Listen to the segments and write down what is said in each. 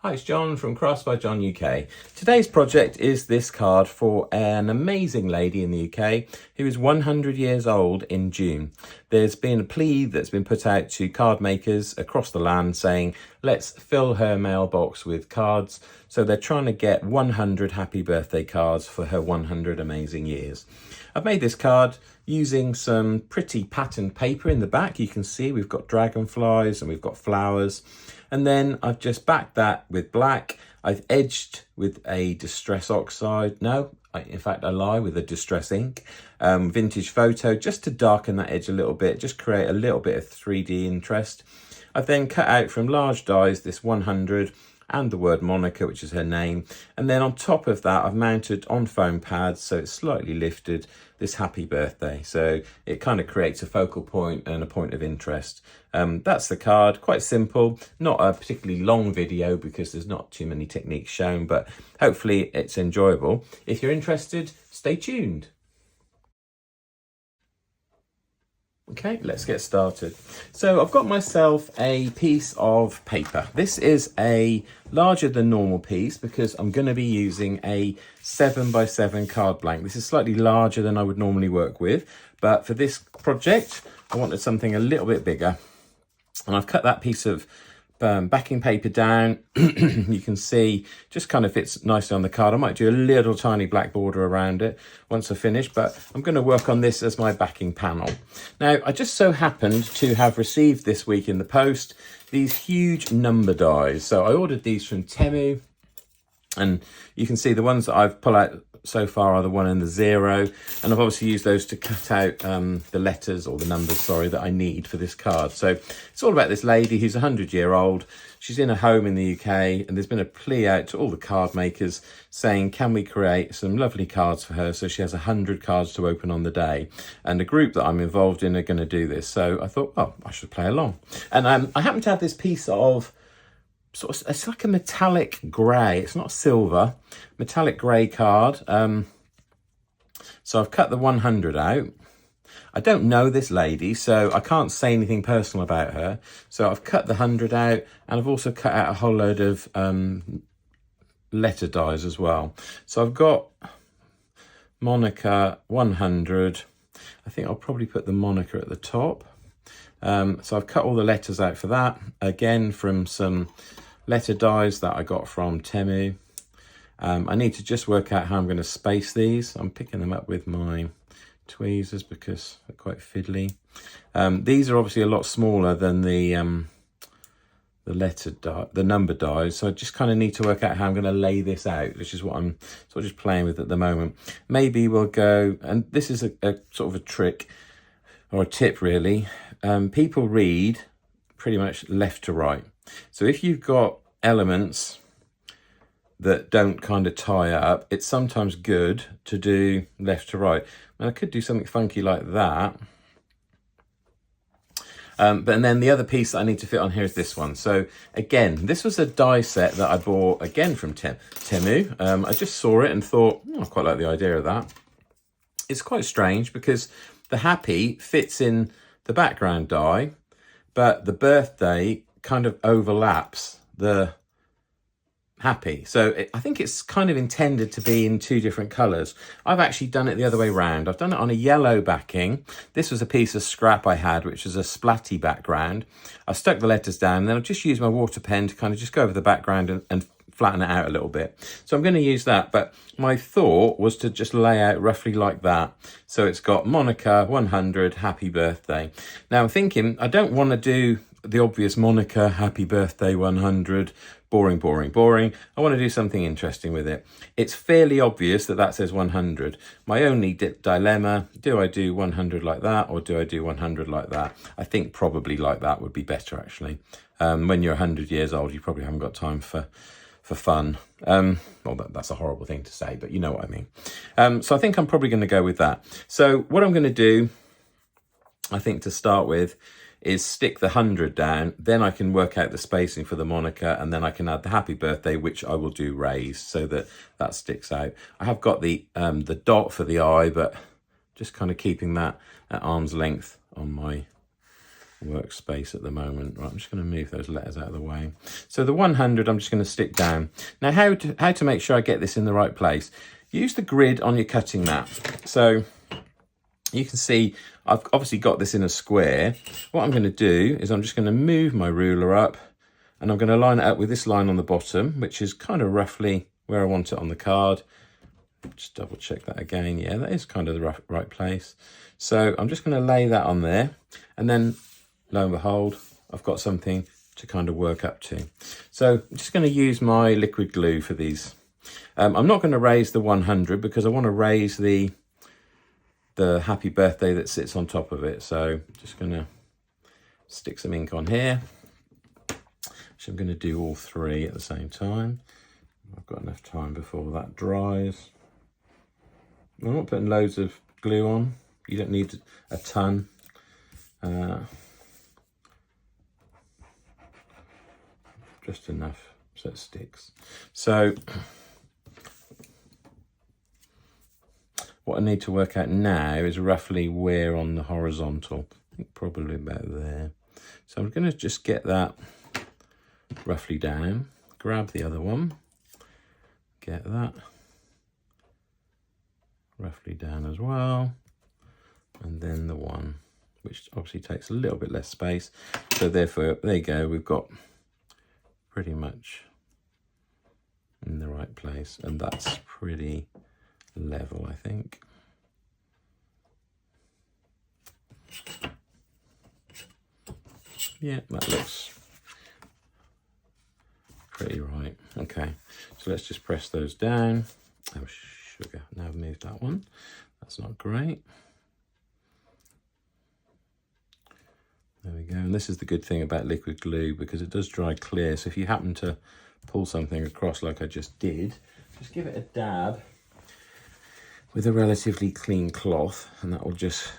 Hi, it's John from Crafts by John UK. Today's project is this card for an amazing lady in the UK who is 100 years old in June. There's been a plea that's been put out to card makers across the land saying, let's fill her mailbox with cards. So they're trying to get 100 happy birthday cards for her 100 amazing years. I've made this card using some pretty patterned paper in the back. You can see we've got dragonflies and we've got flowers. And then I've just backed that with black. I've edged with a Distress Oxide. In fact, I lie, with a Distress ink. Vintage Photo, just to darken that edge a little bit, just create a little bit of 3D interest. I've then cut out from large dies this 100 and the word Monica, which is her name. And then on top of that, I've mounted on foam pads, so it's slightly lifted, this happy birthday. So it kind of creates a focal point and a point of interest. That's the card, quite simple, not a particularly long video because there's not too many techniques shown, but hopefully it's enjoyable. If you're interested, stay tuned. Okay, let's get started. So I've got myself a piece of paper. This is a larger than normal piece because I'm going to be using a 7x7 card blank. This is slightly larger than I would normally work with, but for this project, I wanted something a little bit bigger. And I've cut that piece of backing paper down. You can see just kind of fits nicely on the card. I might do a little tiny black border around it once I finish, but I'm going to work on this as my backing panel. Now, I just so happened to have received this week in the post these huge number dies. So I ordered these from Temu, and you can see the ones that I've pulled out so far are the 1 and the 0, and I've obviously used those to cut out the letters, or the numbers, sorry, that I need for this card. So it's all about this lady who's 100-year-old. She's in a home in the UK, and there's been a plea out to all the card makers saying, can we create some lovely cards for her so she has 100 cards to open on the day? And a group that I'm involved in are going to do this. So I thought, well, I should play along. And I happen to have this piece of it's like a metallic grey. It's not silver, metallic grey card. So I've cut the 100 out. I don't know this lady, so I can't say anything personal about her. So I've cut the 100 out, and I've also cut out a whole load of letter dies as well. So I've got Monica 100. I think I'll probably put the Monica at the top. So I've cut all the letters out for that, again from some letter dies that I got from Temu. I need to just work out how I'm going to space these. I'm picking them up with my tweezers because they're quite fiddly. These are obviously a lot smaller than the letter die, the number dies, so I just kind of need to work out how I'm going to lay this out, which is what I'm sort of just playing with at the moment. Maybe we'll go, and this is a sort of a trick or a tip really. People read pretty much left to right. So if you've got elements that don't kind of tie up, it's sometimes good to do left to right. And I could do something funky like that. And then the other piece that I need to fit on here is this one. So again, this was a die set that I bought again from Temu. I just saw it and thought, I quite like the idea of that. It's quite strange because the happy fits in the background die, but the birthday kind of overlaps the happy. So I think it's kind of intended to be in two different colours. I've actually done it the other way round. I've done it on a yellow backing. This was a piece of scrap I had, which was a splatty background. I've stuck the letters down, and then I've just used my water pen to kind of just go over the background and flatten it out a little bit. So I'm going to use that, but my thought was to just lay out roughly like that. So it's got Monica 100, happy birthday. Now I'm thinking I don't want to do the obvious Monica, happy birthday 100, boring, boring, boring. I want to do something interesting with it. It's fairly obvious that that says 100. My only dilemma, do I do 100 like that or do I do 100 like that? I think probably like that would be better actually. When you're 100 years old, you probably haven't got time for fun. Well, that's a horrible thing to say, but you know what I mean. So I think I'm probably going to go with that. So what I'm going to do, I think to start with, is stick the 100 down, then I can work out the spacing for the Monica, and then I can add the happy birthday, which I will do raised so that that sticks out. I have got the dot for the eye, but just kind of keeping that at arm's length on my workspace at the moment. Right, I'm just going to move those letters out of the way. So the 100 I'm just going to stick down. Now how to make sure I get this in the right place. Use the grid on your cutting mat. So you can see I've obviously got this in a square. What I'm going to do is I'm just going to move my ruler up, and I'm going to line it up with this line on the bottom, which is kind of roughly where I want it on the card. Just double check that again. Yeah, that is kind of the right place. So I'm just going to lay that on there, and then lo and behold, I've got something to kind of work up to. So I'm just going to use my liquid glue for these. I'm not going to raise the 100 because I want to raise the happy birthday that sits on top of it. So just going to stick some ink on here. So I'm going to do all three at the same time. I've got enough time before that dries. I'm not putting loads of glue on. You don't need a ton. Just enough so it sticks. So what I need to work out now is roughly where on the horizontal. I think probably about there. So I'm going to just get that roughly down, grab the other one, get that roughly down as well, and then the one, which obviously takes a little bit less space. So therefore, there you go, we've got pretty much in the right place, and that's pretty level, I think. Yeah, that looks pretty right. Okay, so let's just press those down. Oh, sugar. Now I've moved that one. That's not great. There we go. And this is the good thing about liquid glue, because it does dry clear. So if you happen to pull something across like I just did, just give it a dab with a relatively clean cloth, and that will just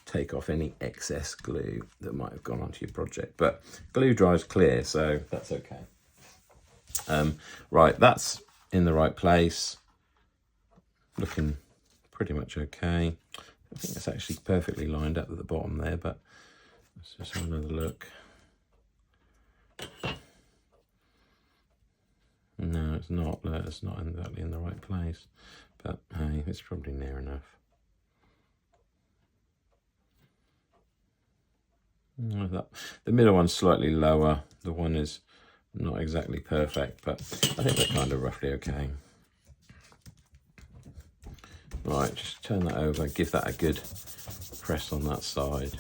take off any excess glue that might have gone onto your project. But glue dries clear, so that's okay. Right, that's in the right place. Looking pretty much okay. I think it's actually perfectly lined up at the bottom there, but let's just have another look. No, it's not. It's not exactly in the right place, but hey, it's probably near enough. The middle one's slightly lower. The one is not exactly perfect, but I think they're kind of roughly okay. Right, just turn that over, give that a good press on that side.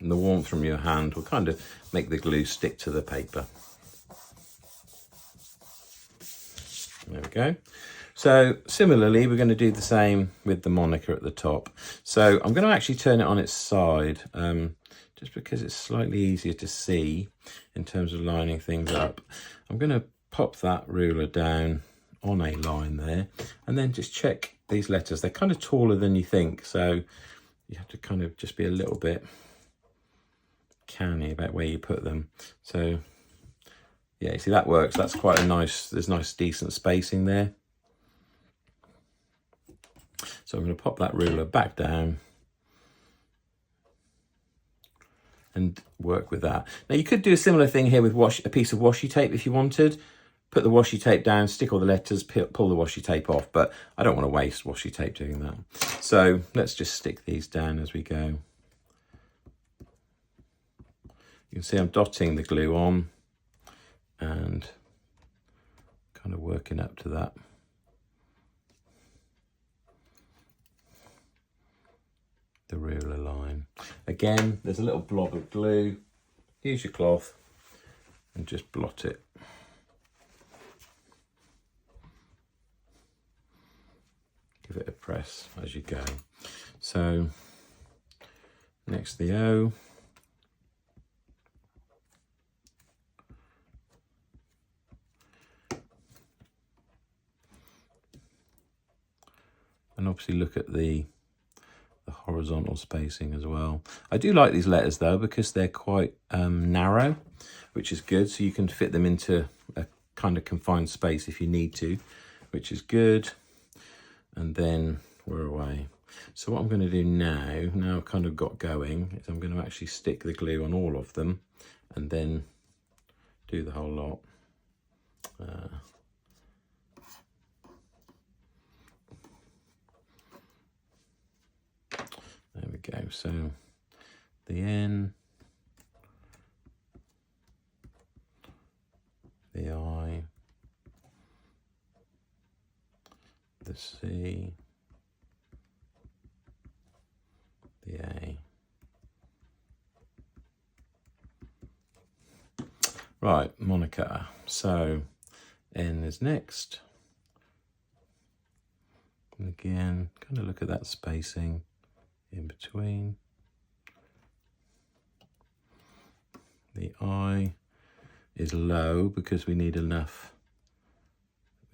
And the warmth from your hand will kind of make the glue stick to the paper. There we go. So similarly, we're going to do the same with the moniker at the top. So I'm going to actually turn it on its side, just because it's slightly easier to see in terms of lining things up. I'm going to pop that ruler down on a line there, and then just check these letters. They're kind of taller than you think, so you have to kind of just be a little bit canny about where you put them. So yeah, you see that works. That's quite a nice, there's nice decent spacing there. So I'm going to pop that ruler back down and work with that. Now you could do a similar thing here with a piece of washi tape if you wanted. Put the washi tape down, stick all the letters, pull the washi tape off, but I don't want to waste washi tape doing that. So let's just stick these down as we go. You can see I'm dotting the glue on and kind of working up to that. The ruler line. Again, there's a little blob of glue. Use your cloth and just blot it. Give it a press as you go. So next the O. And obviously look at the horizontal spacing as well. I do like these letters though, because they're quite narrow, which is good. So you can fit them into a kind of confined space if you need to, which is good. And then we're away. So what I'm going to do now I've kind of got going, is I'm going to actually stick the glue on all of them and then do the whole lot. There we go. So the N, the I, the C, the A. Right, Monica. So N is next. And again, kind of look at that spacing in between. The I is low because we need enough.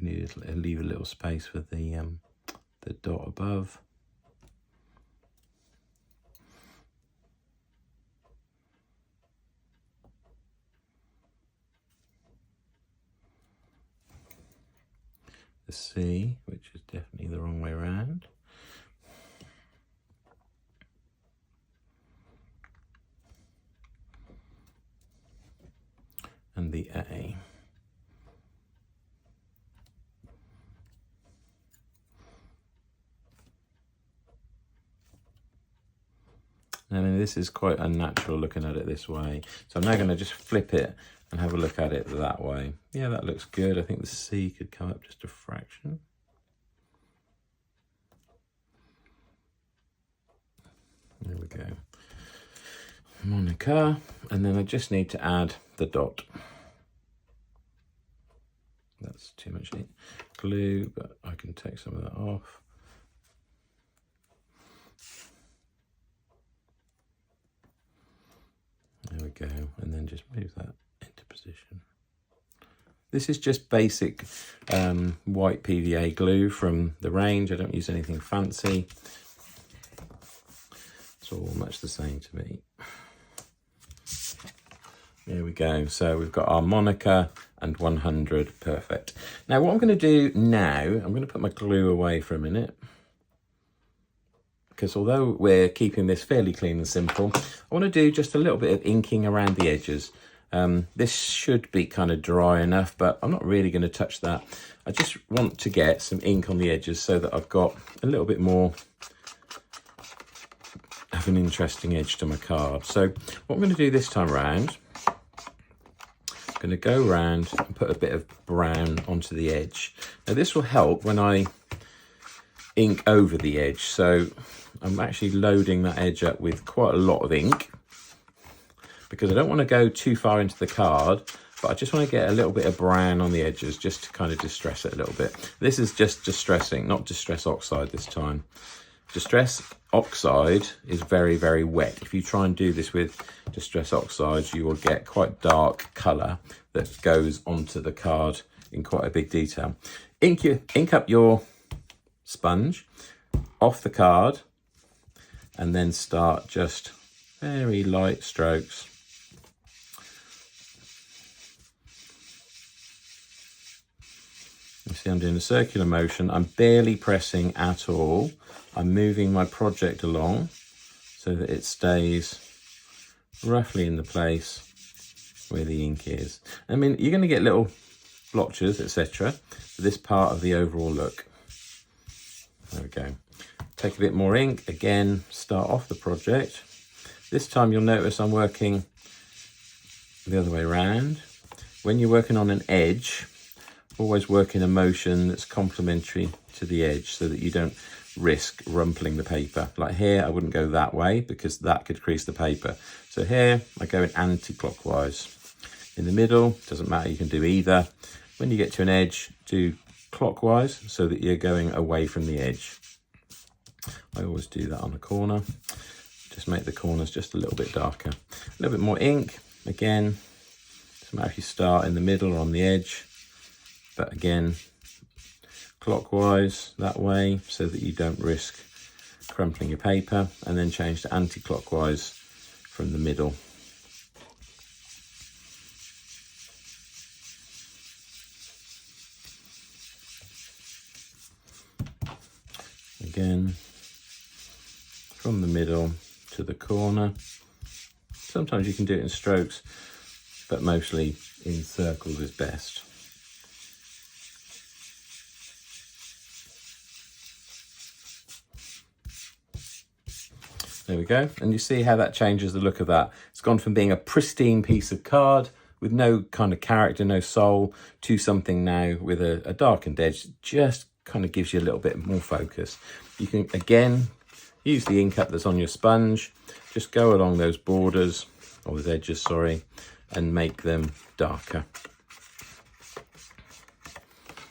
We need to leave a little space for the dot above. The C, which is definitely the wrong way around. And the A. I mean, this is quite unnatural looking at it this way. So I'm now going to just flip it and have a look at it that way. Yeah, that looks good. I think the C could come up just a fraction. There we go. Monica. And then I just need to add the dot. That's too much glue, but I can take some of that off. There we go, and then just move that into position. This is just basic white PVA glue from the range. I don't use anything fancy. It's all much the same to me. There we go. So we've got our Monica and 100, perfect. Now what I'm going to do now, I'm going to put my glue away for a minute. Because although we're keeping this fairly clean and simple, I want to do just a little bit of inking around the edges. This should be kind of dry enough, but I'm not really going to touch that. I just want to get some ink on the edges so that I've got a little bit more of an interesting edge to my card. So what I'm going to do this time around, I'm going to go around and put a bit of brown onto the edge. Now this will help when I ink over the edge. So I'm actually loading that edge up with quite a lot of ink because I don't want to go too far into the card, but I just want to get a little bit of brown on the edges just to kind of distress it a little bit. This is just distressing, not Distress Oxide this time. Distress Oxide is very, very wet. If you try and do this with Distress Oxide, you will get quite dark colour that goes onto the card in quite a big detail. Ink up your sponge off the card and then start just very light strokes. You see I'm doing a circular motion. I'm barely pressing at all. I'm moving my project along so that it stays roughly in the place where the ink is. I mean, you're going to get little blotches, etc. for this part of the overall look. There we go. Take a bit more ink, again, start off the project. This time you'll notice I'm working the other way around. When you're working on an edge, always work in a motion that's complementary to the edge so that you don't risk rumpling the paper. Like here, I wouldn't go that way because that could crease the paper. So here, I go in anti-clockwise. In the middle, doesn't matter, you can do either. When you get to an edge, do clockwise so that you're going away from the edge. I always do that on a corner. Just make the corners just a little bit darker. A little bit more ink. Again, doesn't matter if you start in the middle or on the edge, but again, clockwise that way so that you don't risk crumpling your paper, and then change to anti-clockwise from the middle. Again, from the middle to the corner. Sometimes you can do it in strokes, but mostly in circles is best. There we go. And you see how that changes the look of that. It's gone from being a pristine piece of card with no kind of character, no soul, to something now with a darkened edge. Just kind of gives you a little bit more focus. You can, again, use the ink up that's on your sponge. Just go along those borders, or those edges, sorry, and make them darker.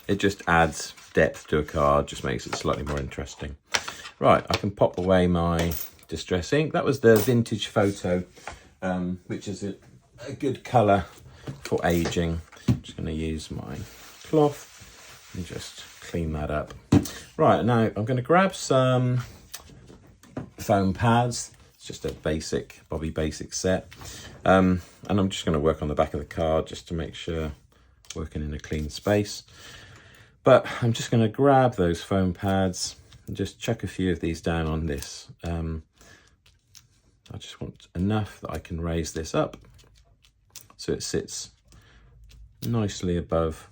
It just adds depth to a card, just makes it slightly more interesting. Right, I can pop away my Distress ink. That was the Vintage Photo, which is a good colour for aging. I'm just going to use my cloth and just clean that up. Right, now I'm going to grab some foam pads. It's just a basic Bobby Basic set. And I'm just going to work on the back of the card just to make sure working in a clean space. But I'm just going to grab those foam pads and just chuck a few of these down on this. I just want enough that I can raise this up so it sits nicely above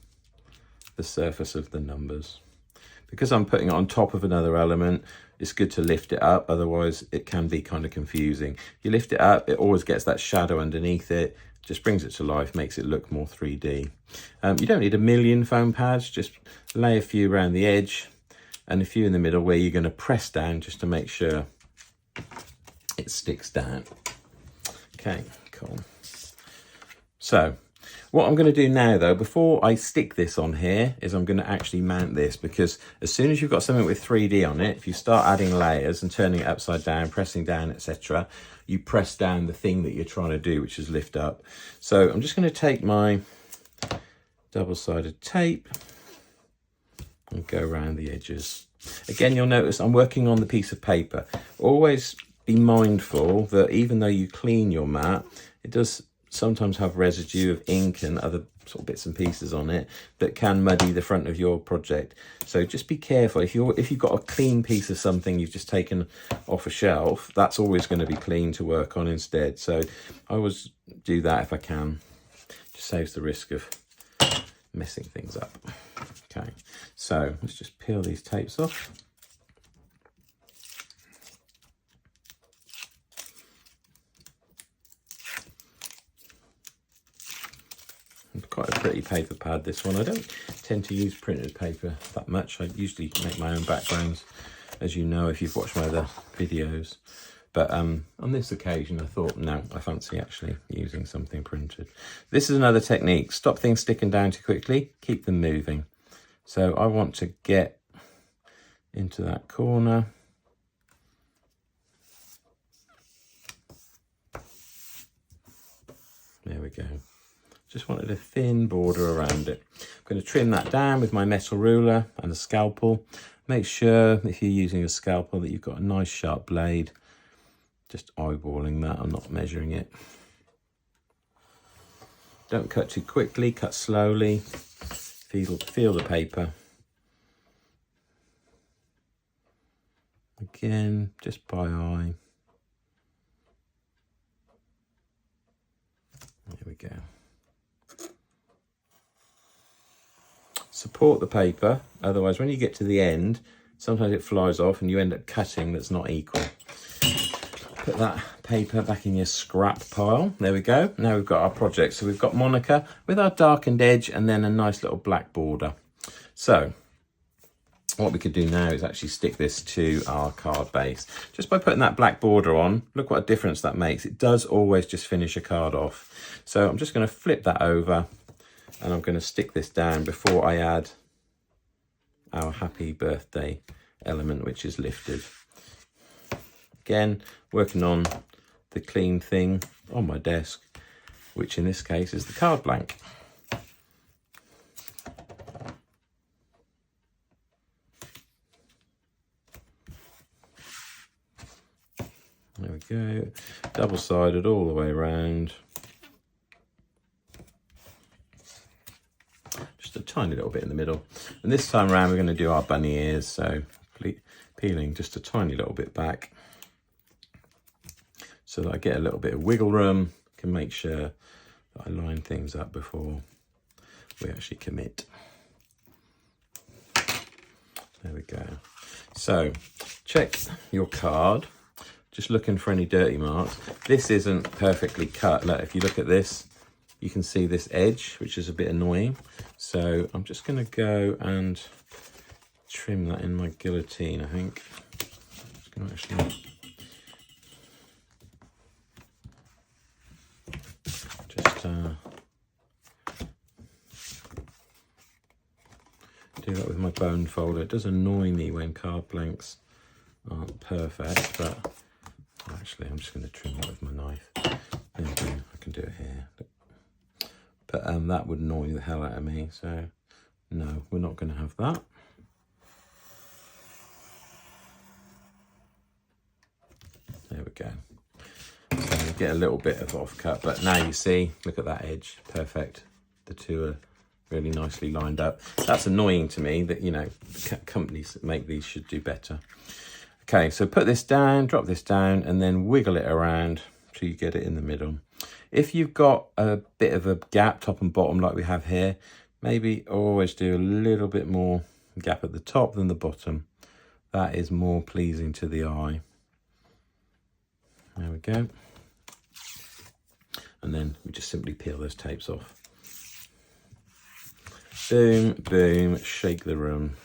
the surface of the numbers. Because I'm putting it on top of another element, it's good to lift it up, otherwise it can be kind of confusing. You lift it up, it always gets that shadow underneath it, just brings it to life, makes it look more 3D. You don't need a million foam pads, just lay a few around the edge and a few in the middle where you're going to press down just to make sure it sticks down. Okay, cool. So what I'm going to do now though, before I stick this on here, is I'm going to actually mount this, because as soon as you've got something with 3D on it, if you start adding layers and turning it upside down, pressing down, etc., you press down the thing that you're trying to do, which is lift up. So I'm just going to take my double-sided tape and go around the edges. Again, you'll notice I'm working on the piece of paper. Always be mindful that even though you clean your mat, it does sometimes have residue of ink and other sort of bits and pieces on it that can muddy the front of your project. So just be careful. If you've got a clean piece of something you've just taken off a shelf, that's always going to be clean to work on instead. So I always do that if I can. Just saves the risk of messing things up. Okay, so let's just peel these tapes off. Quite a pretty paper pad, this one. I don't tend to use printed paper that much. I usually make my own backgrounds, as you know if you've watched my other videos. But on this occasion I thought, no, I fancy actually using something printed. This is another technique. Stop things sticking down too quickly, keep them moving. So I want to get into that corner. There we go. Just wanted a thin border around it. I'm going to trim that down with my metal ruler and a scalpel. Make sure if you're using a scalpel that you've got a nice sharp blade. Just eyeballing that, I'm not measuring it. Don't cut too quickly, cut slowly. Feel the paper. Again, just by eye. There we go. Support the paper, otherwise when you get to the end, sometimes it flies off and you end up cutting that's not equal. Put that paper back in your scrap pile. There we go. Now we've got our project. So we've got Monica with our darkened edge and then a nice little black border. So what we could do now is actually stick this to our card base. Just by putting that black border on, look what a difference that makes. It does always just finish a card off. So I'm just going to flip that over and I'm going to stick this down before I add our happy birthday element, which is lifted. Again, working on the clean thing on my desk, which in this case is the card blank. There we go, double-sided all the way around. Just a tiny little bit in the middle. And this time around we're going to do our bunny ears, so peeling just a tiny little bit back. so that I get a little bit of wiggle room, can make sure that I line things up before we actually commit. There we go. So check your card, just looking for any dirty marks. This isn't perfectly cut. Look, if you look at this, you can see this edge, which is a bit annoying. So I'm just going to go and trim that in my guillotine, I think. Just going to actually do that with my bone folder. It does annoy me when card blanks aren't perfect, but actually I'm just going to trim that with my knife. There we go. I can do it here. But that would annoy the hell out of me, so no, we're not going to have that. There we go. So you get a little bit of off cut, but now you see, look at that edge, perfect. The two are really nicely lined up. That's annoying to me that, you know, companies that make these should do better. Okay, so put this down, drop this down, and then wiggle it around till you get it in the middle. If you've got a bit of a gap, top and bottom, like we have here, maybe always do a little bit more gap at the top than the bottom. That is more pleasing to the eye. There we go. And then we just simply peel those tapes off. Boom, boom, shake the room.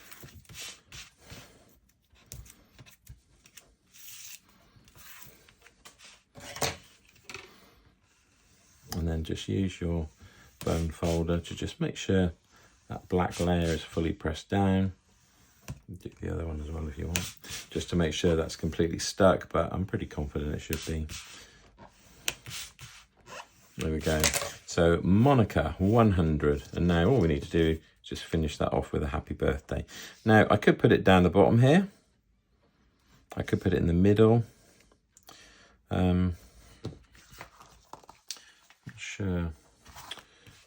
And then just use your bone folder to just make sure that black layer is fully pressed down. Do the other one as well if you want, just to make sure that's completely stuck, but I'm pretty confident it should be. There we go. So Monica 100, and now all we need to do is just finish that off with a happy birthday. Now I could put it down the bottom here. I could put it in the middle. Not sure.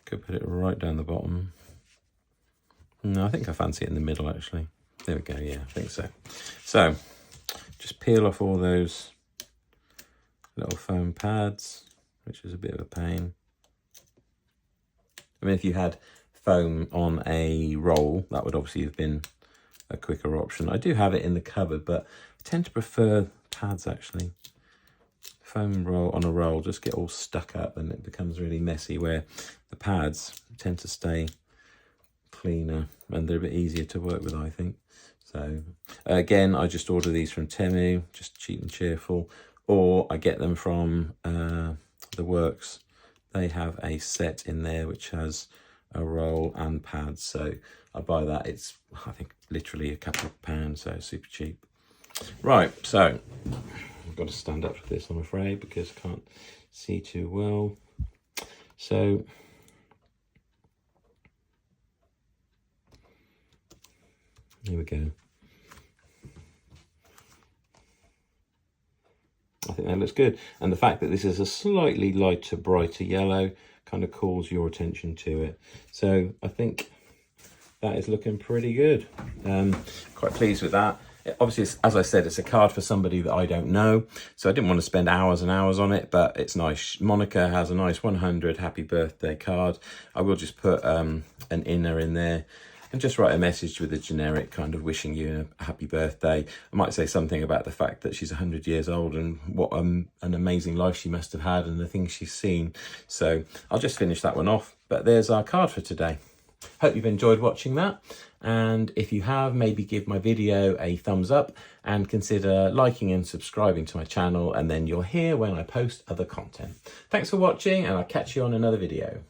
Could put it right down the bottom. No, I think I fancy it in the middle actually. There we go, yeah, I think so. So just peel off all those little foam pads, which is a bit of a pain. I mean, if you had foam on a roll, that would obviously have been a quicker option. I do have it in the cupboard, but I tend to prefer pads actually. Foam roll on a roll just get all stuck up and it becomes really messy, where the pads tend to stay cleaner and they're a bit easier to work with, I think. So again, I just order these from Temu, just cheap and cheerful, or I get them from The Works. They have a set in there which has a roll and pads, so I buy that. It's, I think, literally a couple of pounds, so super cheap. Right, so I've got to stand up for this, I'm afraid, because I can't see too well. So here we go. I think that looks good. And the fact that this is a slightly lighter, brighter yellow kind of calls your attention to it. So I think that is looking pretty good. Quite pleased with that. Obviously, as I said, it's a card for somebody that I don't know, so I didn't want to spend hours and hours on it, but it's nice. Monica has a nice 100 happy birthday card. I will just put an inner in there and just write a message with a generic kind of wishing you a happy birthday. I might say something about the fact that she's 100 years old and what an amazing life she must have had and the things she's seen. So I'll just finish that one off, but there's our card for today. Hope you've enjoyed watching that, and if you have, maybe give my video a thumbs up and consider liking and subscribing to my channel, and then you'll hear when I post other content. Thanks for watching, and I'll catch you on another video.